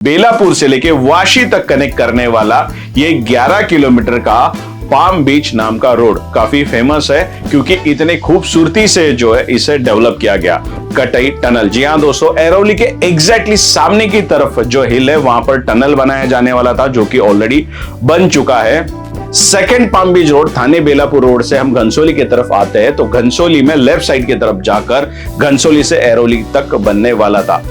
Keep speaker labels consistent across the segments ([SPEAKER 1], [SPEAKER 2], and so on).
[SPEAKER 1] बेलापुर से लेके वाशी तक कनेक्ट करने वाला ये 11 किलोमीटर का पाम बीच नाम का रोड काफी फेमस है क्योंकि इतने खूबसूरती से जो है इसे डेवलप किया गया। कटई टनल, जी हां दोस्तों, एरोली के एग्जैक्टली सामने की तरफ जो हिल है वहां पर टनल बनाया जाने वाला था जो कि ऑलरेडी बन चुका है। सेकेंड पाम बीच रोड थाने बेलापुर रोड से हम घनसोली की तरफ आते हैं तो घनसोली में लेफ्ट साइड की तरफ जाकर घनसोली से एरोली तक बनने वाला था।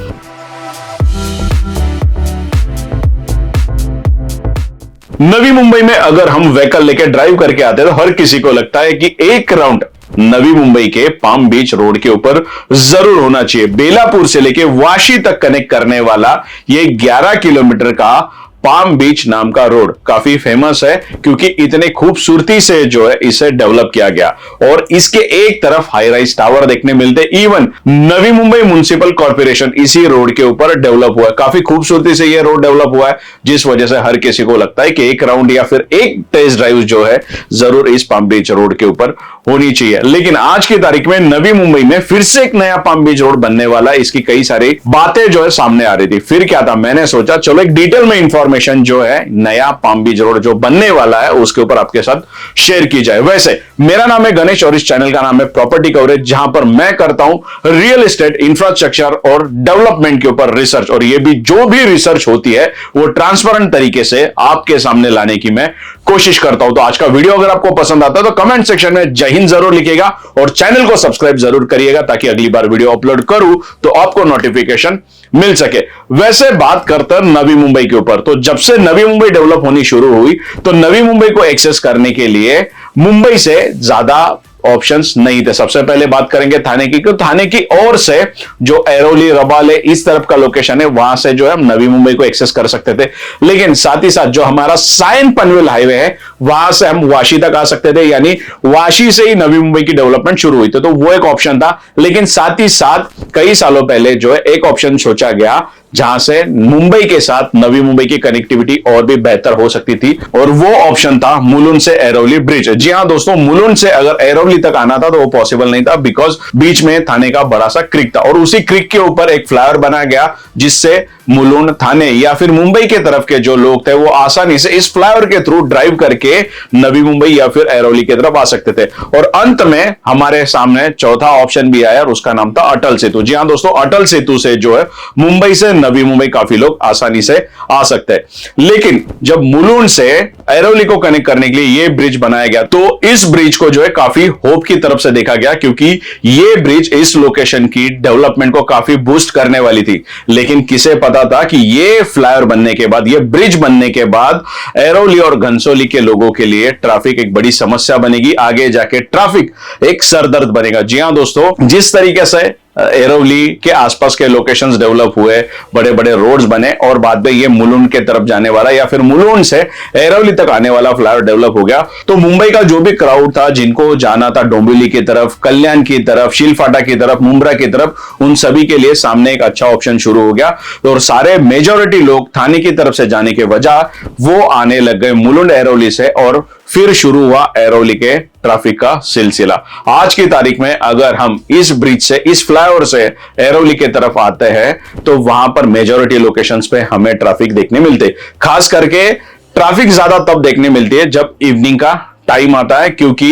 [SPEAKER 1] नवी मुंबई में अगर हम व्हीकल लेके ड्राइव करके आते हैं तो हर किसी को लगता है कि एक राउंड नवी मुंबई के पाम बीच रोड के ऊपर जरूर होना चाहिए। बेलापुर से लेके वाशी तक कनेक्ट करने वाला ये 11 किलोमीटर का पाम बीच नाम का रोड काफी फेमस है क्योंकि इतने खूबसूरती से जो है इसे डेवलप किया गया और इसके एक तरफ हाई राइज टावर देखने मिलते। Even Navi Mumbai municipal corporation इसी रोड के ऊपर डेवलप हुआ है। काफी खूबसूरती से यह रोड डेवलप हुआ है जिस वजह से हर किसी को लगता है कि एक राउंड या फिर एक टेस्ट ड्राइव जो है जरूर इस पाम बीच रोड के ऊपर होनी चाहिए। लेकिन आज की तारीख में नवी मुंबई में फिर से एक नया पाम बीच रोड बनने वाला है। इसकी कई सारी बातें जो है सामने आ रही थी। फिर क्या था, मैंने सोचा चलो एक डिटेल में इंफॉर्मेशन जो है नया पाम बीच रोड जो बनने वाला है उसके ऊपर आपके साथ शेयर की जाए। वैसे मेरा नाम है गणेश और इस चैनल का नाम है प्रॉपर्टी कवरेज, जहां पर मैं करता हूं रियल एस्टेट, इंफ्रास्ट्रक्चर और डेवलपमेंट के ऊपर रिसर्च। और ये भी जो भी रिसर्च होती है वो ट्रांसपेरेंट तरीके से आपके सामने लाने की मैं कोशिश करता हूं। तो आज का वीडियो अगर आपको पसंद आता है तो कमेंट सेक्शन में जय हिंद जरूर लिखिएगा और चैनल को सब्सक्राइब जरूर करिएगा ताकि अगली बार वीडियो अपलोड करूं तो आपको नोटिफिकेशन मिल सके। वैसे बात करते हैं नवी मुंबई के ऊपर, तो जब से नवी मुंबई डेवलप होनी शुरू हुई तो नवी मुंबई को एक्सेस करने के लिए मुंबई से ज्यादा ऑप्शंस नहीं थे। सबसे पहले बात करेंगे थाने की, तो थाने की ओर से जो एरोली, रबाले इस तरफ का लोकेशन है वहां से जो है हम नवी मुंबई को एक्सेस कर सकते थे। लेकिन साथ ही साथ जो हमारा साइन पनवेल हाईवे है वहां से हम वाशी तक आ सकते थे, यानी वाशी से ही नवी मुंबई की डेवलपमेंट शुरू हुई थी। तो वो एक ऑप्शन था। लेकिन साथ ही साथ कई सालों पहले जो है एक ऑप्शन सोचा गया जहां से मुंबई के साथ नवी मुंबई की कनेक्टिविटी और भी बेहतर हो सकती थी और वो ऑप्शन था मुलुंड से एरोली ब्रिज। जी हां दोस्तों, मुलुंड से अगर एरोली तक आना था तो वो पॉसिबल नहीं था बिकॉज बीच में थाने का बड़ा सा क्रिक था और उसी क्रिक के ऊपर एक फ्लाईओवर बनाया गया जिससे मुलुंड, थाने या फिर मुंबई के तरफ के जो लोग थे वो आसानी से इस फ्लाईओवर के थ्रू ड्राइव करके नवी मुंबई या फिर एरोली की तरफ आ सकते थे। और अंत में हमारे सामने चौथा ऑप्शन भी आया और उसका नाम था अटल सेतु। जी हां दोस्तों, अटल सेतु से जो है मुंबई से नवी मुंबई काफी लोग आसानी से आ सकते हैं। लेकिन जब मुलुंड से एरोली को कनेक्ट करने के लिए यह ब्रिज बनाया गया तो इस ब्रिज को जो है काफी होप की तरफ से देखा गया क्योंकि यह ब्रिज इस लोकेशन की डेवलपमेंट को काफी बूस्ट करने वाली थी। लेकिन किसे पता था कि ये फ्लाईओवर बनने के बाद, ये ब्रिज बनने के बाद एरोली और घनसोली के लोगों के लिए ट्रैफिक एक बड़ी समस्या बनेगी। आगे जाके ट्रैफिक एक सरदर्द बनेगा। जी हां दोस्तों, जिस तरीके से एरोली के आसपास के लोकेशंस डेवलप हुए, बड़े बड़े रोड्स बने और बाद में ये मुलुंड के तरफ जाने वाला या फिर मुलुंड से एरोली तक आने वाला फ्लाईओवर डेवलप हो गया तो मुंबई का जो भी क्राउड था जिनको जाना था डोंबिवली की तरफ, कल्याण की तरफ, शीलफाटा की तरफ, मुंब्रा की तरफ, उन सभी के लिए सामने एक अच्छा ऑप्शन शुरू हो गया और सारे मेजॉरिटी लोग थाने की तरफ से जाने के वजह वो आने लग गए मुलुंड एरोली से और फिर शुरू हुआ एरोली के ट्रैफिक का सिलसिला। आज की तारीख में अगर हम इस ब्रिज से, इस फ्लाईओवर से एरोली के तरफ आते हैं तो वहां पर मेजॉरिटी लोकेशंस पे हमें ट्रैफिक देखने मिलते। खास करके ट्रैफिक ज्यादा तब देखने मिलती है जब इवनिंग का टाइम आता है क्योंकि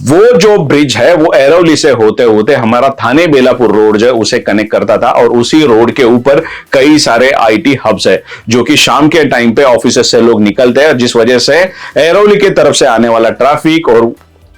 [SPEAKER 1] वो जो ब्रिज है वो एरोली से होते होते हमारा थाने बेलापुर रोड जो है उसे कनेक्ट करता था और उसी रोड के ऊपर कई सारे आईटी हब्स है जो कि शाम के टाइम पे ऑफिस से लोग निकलते हैं जिस वजह से एरोली की तरफ से आने वाला ट्रैफिक और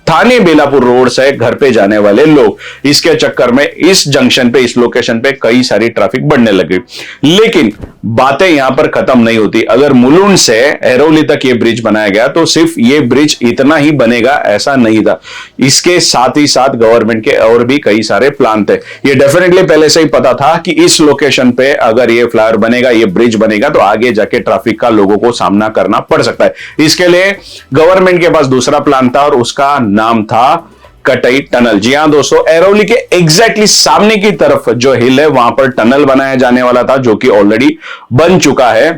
[SPEAKER 1] थाने बेलापुर रोड से घर पे जाने वाले लोग, इसके चक्कर में इस जंक्शन पे, इस लोकेशन पे कई सारी ट्रैफिक बढ़ने लगी। लेकिन बातें यहां पर खत्म नहीं होती। अगर मुलुंड से एरोली तक ये ब्रिज बनाया गया तो सिर्फ ये ब्रिज इतना ही बनेगा ऐसा नहीं था। इसके साथ ही साथ गवर्नमेंट के और भी कई सारे प्लान थे। ये डेफिनेटली पहले से ही पता था कि इस लोकेशन पे अगर ये फ्लाईओवर बनेगा, ये ब्रिज बनेगा तो आगे जाके ट्रैफिक का लोगों को सामना करना पड़ सकता है। इसके लिए गवर्नमेंट के पास दूसरा प्लान था और उसका नाम था कटई टनल। जी हां दोस्तों, एरोली के एग्जैक्टली सामने की तरफ जो हिल है वहां पर टनल बनाया जाने वाला था जो कि ऑलरेडी बन चुका है।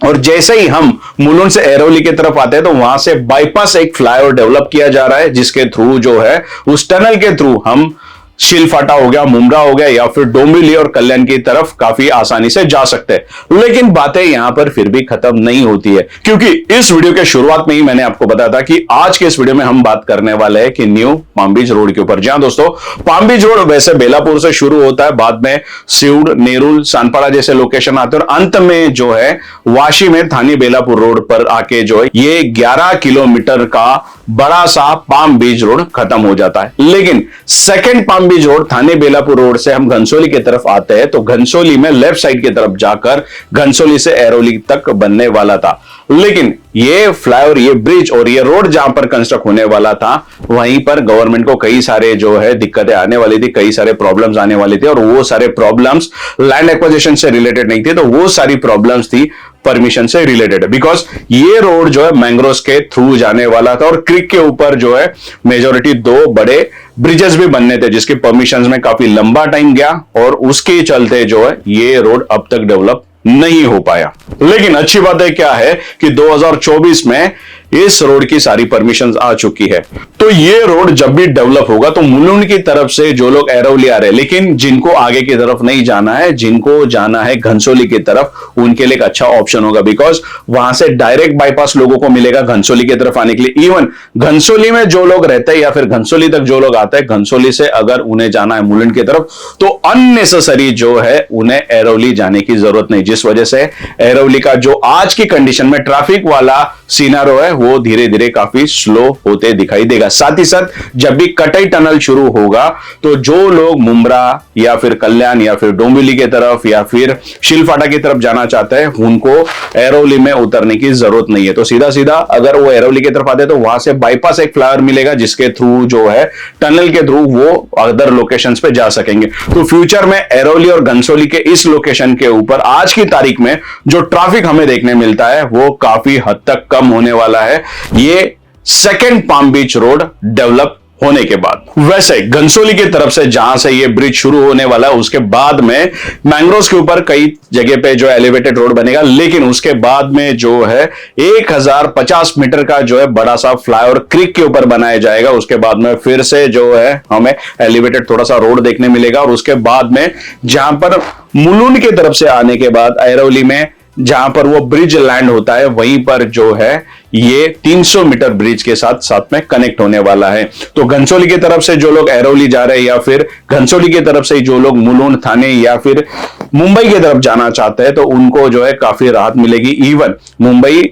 [SPEAKER 1] और जैसे ही हम मुलुंड से एरोली की तरफ आते हैं तो वहां से बाईपास एक फ्लाईओवर डेवलप किया जा रहा है जिसके थ्रू जो है उस टनल के थ्रू हम शिलफाटा हो गया, मुंब्रा हो गया या फिर डोंबिवली और कल्याण की तरफ काफी आसानी से जा सकते हैं। लेकिन बातें यहां पर फिर भी खत्म नहीं होती है, क्योंकि इस वीडियो के शुरुआत में ही मैंने आपको बताया था कि आज के इस वीडियो में हम बात करने वाले हैं कि न्यू पाम बीच रोड के ऊपर। जहां दोस्तों पाम बीच रोड वैसे बेलापुर से शुरू होता है, बाद में सिउड़, नेरुल, सानपाड़ा जैसे लोकेशन आते हैं और अंत में जो है वाशी में थानी बेलापुर रोड पर आके जो है ये 11 किलोमीटर का बड़ा सा पाम बीच रोड खत्म हो जाता है। लेकिन सेकंड पाम बीच रोड थाने बेलापुर रोड से हम घनसोली की तरफ आते हैं तो घनसोली में लेफ्ट साइड की तरफ जाकर घनसोली से एरोली तक बनने वाला था। लेकिन ये फ्लाईओवर, ये ब्रिज और ये रोड जहां पर कंस्ट्रक्ट होने वाला था वहीं पर गवर्नमेंट को कई सारे जो है दिक्कतें आने वाली थी, कई सारे प्रॉब्लम्स आने वाले थे और वो सारे प्रॉब्लम्स लैंड एक्विजिशन से रिलेटेड नहीं थे, तो वो सारी प्रॉब्लम्स थी परमिशन से रिलेटेड है। बिकॉज ये रोड जो है मैंग्रोव्स के थ्रू जाने वाला था और क्रिक के ऊपर जो है मेजोरिटी 2 बड़े ब्रिजेस भी बनने थे जिसके परमिशन में काफी लंबा टाइम गया और उसके चलते जो है ये रोड अब तक डेवलप नहीं हो पाया। लेकिन अच्छी बात है क्या है कि 2024 में इस रोड की सारी परमिशंस आ चुकी है, तो ये रोड जब भी डेवलप होगा तो मुलुंड की तरफ से जो लोग एरोली आ रहे हैं, लेकिन जिनको आगे की तरफ नहीं जाना है, जिनको जाना है घनसोली की तरफ, उनके लिए एक अच्छा ऑप्शन होगा। बिकॉज वहां से डायरेक्ट बाईपास लोगों को मिलेगा घनसोली की तरफ आने के लिए। इवन घनसोली में जो लोग रहते हैं या फिर घनसोली तक जो लोग आते हैं, घनसोली से अगर उन्हें जाना है मुलुंड की तरफ तो अननेसेसरी जो है उन्हें एरोली जाने की जरूरत नहीं, जिस वजह से एरोली का जो आज की कंडीशन में ट्रैफिक वाला सीनारो है वो धीरे धीरे काफी स्लो होते दिखाई देगा। साथ ही साथ जब भी कटई टनल शुरू होगा तो जो लोग मुंब्रा या फिर कल्याण या फिर डोंबिवली की तरफ या फिर शिलफाटा की तरफ जाना चाहते हैं उनको एरोली में उतरने की जरूरत नहीं है। तो सीधा सीधा अगर वो एरोली की तरफ आते हैं तो वहां से बाईपास एक फ्लाईओवर मिलेगा जिसके थ्रू जो है टनल के थ्रू वो अदर लोकेशंस पे जा सकेंगे। तो फ्यूचर में एरोली और घनसोली के इस लोकेशन के ऊपर आज की तारीख में जो ट्रैफिक हमें देखने मिलता है वो काफी हद तक कम होने वाला है ये सेकंड पाम बीच रोड डेवलप होने के बाद। वैसे घनसोली की तरफ से जहां से ये ब्रिज शुरू होने वाला है उसके बाद में मैंग्रोव्स के ऊपर कई जगह पे जो एलिवेटेड रोड बनेगा, लेकिन उसके बाद में जो है 1050 मीटर का जो है बड़ा सा फ्लाईओवर क्रिक के ऊपर बनाया जाएगा। उसके बाद में फिर से जो है हमें एलिवेटेड थोड़ा सा रोड देखने मिलेगा और उसके बाद में जहां पर मुलुंड की तरफ से आने के बाद एरोली में जहां पर वो ब्रिज लैंड होता है वहीं पर जो है ये 300 मीटर ब्रिज के साथ साथ में कनेक्ट होने वाला है। तो घनसोली की तरफ से जो लोग एरोली जा रहे हैं या फिर घनसोली की तरफ से जो लोग मुलुंड, थाने या फिर मुंबई की तरफ जाना चाहते हैं तो उनको जो है काफी राहत मिलेगी। इवन मुंबई,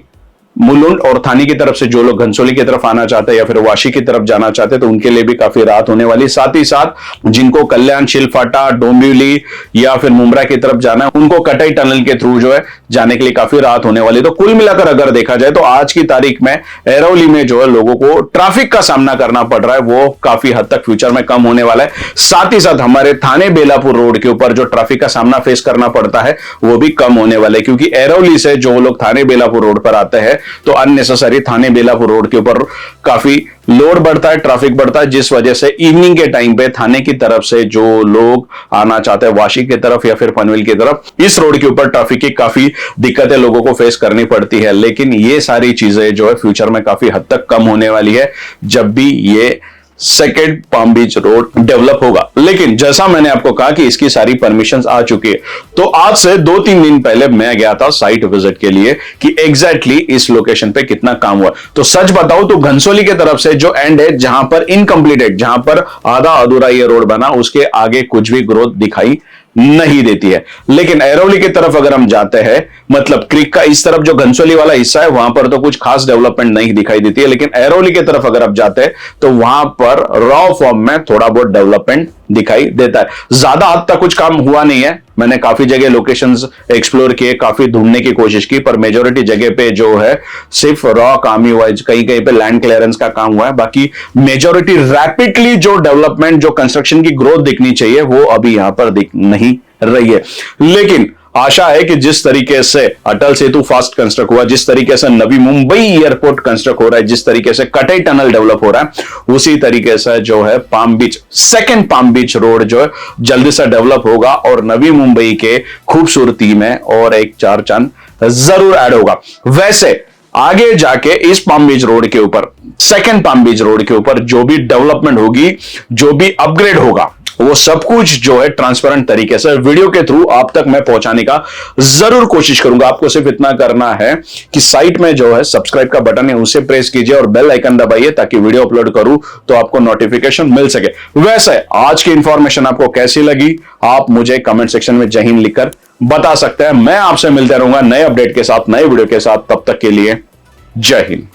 [SPEAKER 1] मुलुंड और थाने की तरफ से जो लोग घनसोली की तरफ आना चाहते हैं या फिर वाशी की तरफ जाना चाहते हैं तो उनके लिए भी काफी राहत होने वाली। साथ ही साथ जिनको कल्याण, शिलफाटा, डोंबिवली या फिर मुंब्रा की तरफ जाना है उनको कटई टनल के थ्रू जो है जाने के लिए काफी राहत होने वाली। तो कुल मिलाकर अगर देखा जाए तो आज की तारीख में एरोली में जो है लोगों को ट्रैफिक का सामना करना पड़ रहा है वो काफी हद तक फ्यूचर में कम होने वाला है। साथ ही साथ हमारे थाने बेलापुर रोड के ऊपर जो ट्रैफिक का सामना फेस करना पड़ता है वो भी कम होने वाला है, क्योंकि एरोली से जो लोग थाने बेलापुर रोड पर आते हैं तो अननेसेसरी थाने बेलापुर रोड के ऊपर काफी लोड बढ़ता है, ट्रैफिक बढ़ता है, जिस वजह से इवनिंग के टाइम पे थाने की तरफ से जो लोग आना चाहते हैं वाशी की तरफ या फिर पनवेल की तरफ, इस रोड के ऊपर ट्रैफिक की काफी दिक्कतें लोगों को फेस करनी पड़ती है। लेकिन ये सारी चीजें जो है फ्यूचर में काफी हद तक कम होने वाली है जब भी ये सेकेंड पाम बीच रोड डेवलप होगा। लेकिन जैसा मैंने आपको कहा कि इसकी सारी परमिशंस आ चुकी है, तो आज से 2-3 दिन पहले मैं गया था साइट विजिट के लिए कि एग्जैक्टली इस लोकेशन पे कितना काम हुआ। तो सच बताऊं तो घनसोली की तरफ से जो एंड है जहां पर इनकम्प्लीटेड, जहां पर आधा अधूरा ये रोड बना, उसके आगे कुछ भी ग्रोथ दिखाई नहीं देती है। लेकिन एरोली की तरफ अगर हम जाते हैं, मतलब क्रिक का इस तरफ जो घनसोली वाला हिस्सा है वहां पर तो कुछ खास डेवलपमेंट नहीं दिखाई देती है, लेकिन एरोली की तरफ अगर आप जाते हैं तो वहां पर रॉ फॉर्म में थोड़ा बहुत डेवलपमेंट दिखाई देता है। ज्यादा हद तक कुछ काम हुआ नहीं है, मैंने काफी जगह लोकेशंस एक्सप्लोर किए, काफी ढूंढने की कोशिश की, पर मेजोरिटी जगह पे जो है सिर्फ रॉ काम ही हुआ है, कहीं कहीं पे लैंड क्लियरेंस का काम हुआ है। बाकी मेजोरिटी रैपिडली जो डेवलपमेंट, जो कंस्ट्रक्शन की ग्रोथ दिखनी चाहिए वो अभी यहां पर दिख नहीं रही है। लेकिन आशा है कि जिस तरीके से अटल सेतु फास्ट कंस्ट्रक्ट हुआ, जिस तरीके से नवी मुंबई एयरपोर्ट कंस्ट्रक्ट हो रहा है, जिस तरीके से कटई टनल डेवलप हो रहा है, उसी तरीके से जो है पाम बीच, सेकंड पाम बीच रोड जो है जल्दी से डेवलप होगा और नवी मुंबई के खूबसूरती में और एक चार चांद जरूर ऐड होगा। वैसे आगे जाके इस पाम बीच रोड के ऊपर, सेकंड पाम बीच रोड के ऊपर जो भी डेवलपमेंट होगी, जो भी अपग्रेड होगा, वो सब कुछ जो है ट्रांसपेरेंट तरीके से वीडियो के थ्रू आप तक मैं पहुंचाने का जरूर कोशिश करूंगा। आपको सिर्फ इतना करना है कि साइट में जो है सब्सक्राइब का बटन है उसे प्रेस कीजिए और बेल आइकन दबाइए ताकि वीडियो अपलोड करूं तो आपको नोटिफिकेशन मिल सके। वैसे आज की इंफॉर्मेशन आपको कैसी लगी आप मुझे कमेंट सेक्शन में जय हिंद लिखकर बता सकते हैं। मैं आपसे मिलते रहूंगा नए अपडेट के साथ, नए वीडियो के साथ। तब तक के लिए जय हिंद।